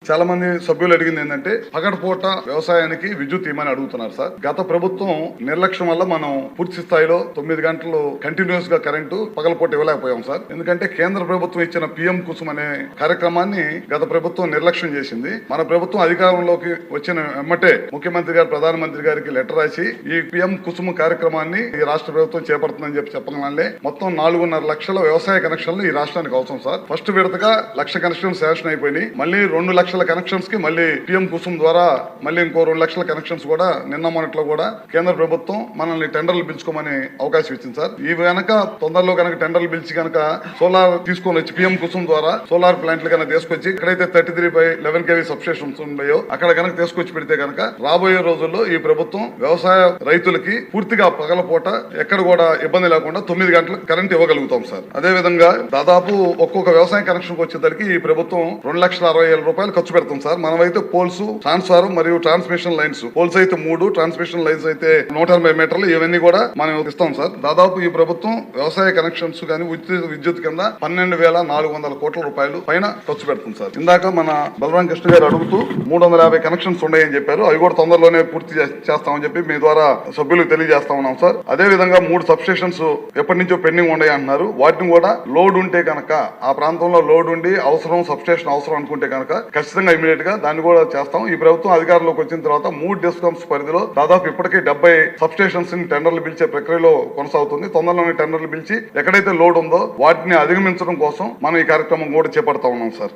చాలా మంది సభ్యులు అడిగింది ఏంటంటే పగటిపూట వ్యవసాయానికి విద్యుత్ ఇవ్వమని అడుగుతున్నారు సార్. గత ప్రభుత్వం నిర్లక్ష్యం వల్ల మనం పూర్తి స్థాయిలో 9 గంటలు కంటిన్యూస్ గా కరెంటు పగలపూట ఇవ్వలేకపోయాం సార్. ఎందుకంటే కేంద్ర ప్రభుత్వం ఇచ్చిన పిఎం కుసుమ్ అనే కార్యక్రమాన్ని గత ప్రభుత్వం నిర్లక్ష్యం చేసింది. మన ప్రభుత్వం అధికారంలోకి వచ్చిన వెంబటే ముఖ్యమంత్రి గారు ప్రధానమంత్రి గారికి లెటర్ రాసి ఈ పిఎం కుసుమ్ కార్యక్రమాన్ని ఈ రాష్ట్ర ప్రభుత్వం చేపడుతుందని చెప్పగానే మొత్తం 4.5 లక్షల వ్యవసాయ కనెక్షన్లు ఈ రాష్ట్రానికి అవసరం సార్. ఫస్ట్ విడతగా 1 లక్ష కనెక్షన్ శాంక్షన్ అయిపోయినాయి. మళ్ళీ 2 లక్షల కనెక్షన్స్ కి మళ్ళీ పిఎం కుసుమ్ ద్వారా మళ్ళీ ఇంకో 2 లక్షల కనెక్షన్స్ కూడా నిన్న మొన్నట్లో కూడా కేంద్ర ప్రభుత్వం మనల్ని టెండర్లు పిలుచుకోమని అవకాశం ఇచ్చింది సార్. ఈ కనుక తొందరలో కనుక టెండర్లు పిలిచి కనుక సోలార్ తీసుకొని వచ్చి పిఎం కుసుమ్ ద్వారా సోలార్ ప్లాంట్లు కనుక తీసుకొచ్చి ఎక్కడైతే 33/11 kV సబ్స్టేషన్స్ ఉన్నాయో అక్కడ కనుక తీసుకొచ్చి పెడితే కనుక రాబోయే రోజుల్లో ఈ ప్రభుత్వం వ్యవసాయ రైతులకి పూర్తిగా పగలపూట ఎక్కడ కూడా ఇబ్బంది లేకుండా 9 గంటలకు కరెంట్ ఇవ్వగలుగుతాం సార్. అదే విధంగా దాదాపు ఒక్కొక్క వ్యవసాయ కనెక్షన్ వచ్చేసరికి ఈ ప్రభుత్వం 2,60,000 రూపాయలు ఖర్చు పెడతాం సార్. మనమైతే పోల్స్, ట్రాన్స్ఫార్మర్ మరియు ట్రాన్స్మిషన్ లైన్స్, పోల్స్ అయితే 3, ట్రాన్స్మిషన్ లైన్స్ అయితే 180 మీటర్లు, ఇవన్నీ కూడా మనం ఇస్తాం సార్. దాదాపు ఈ ప్రభుత్వం వ్యవసాయ కనెక్షన్స్ కానీ విద్యుత్ కింద 12,400 కోట్ల రూపాయలు పైన ఖర్చు పెడుతుంది సార్. ఇందాక మన బలరాం కృష్ణ గారు అడుగుతూ 350 కనెక్షన్స్ ఉన్నాయని చెప్పారు. అవి కూడా తొందరలోనే పూర్తి చేస్తామని చెప్పి మీ ద్వారా సభ్యులకు తెలియజేస్తా ఉన్నాం సార్. అదే విధంగా 3 సబ్స్టేషన్స్ ఎప్పటి నుంచో పెండింగ్ ఉన్నాయి అంటున్నారు. వాటిని కూడా లోడ్ ఉంటే కనుక, ఆ ప్రాంతంలో లోడ్ ఉండి అవసరం, సబ్స్టేషన్ అవసరం అనుకుంటే కనుక ఖచ్చితంగా ఇమీడియట్ గా దాన్ని కూడా చేస్తాం. ఈ ప్రభుత్వం అధికారంలోకి వచ్చిన తర్వాత 3 డిస్కమ్స్ పరిధిలో దాదాపు ఇప్పటికే 70 సబ్స్టేషన్స్ టెండర్లు పిలిచే ప్రక్రియలో కొనసాగుతుంది. తొందరలోనే టెండర్లు పిలిచి ఎక్కడైతే లోడ్ ఉందో వాటిని అధిగమించడం కోసం మనం ఈ కార్యక్రమం కూడా చేపడతా ఉన్నాం సార్.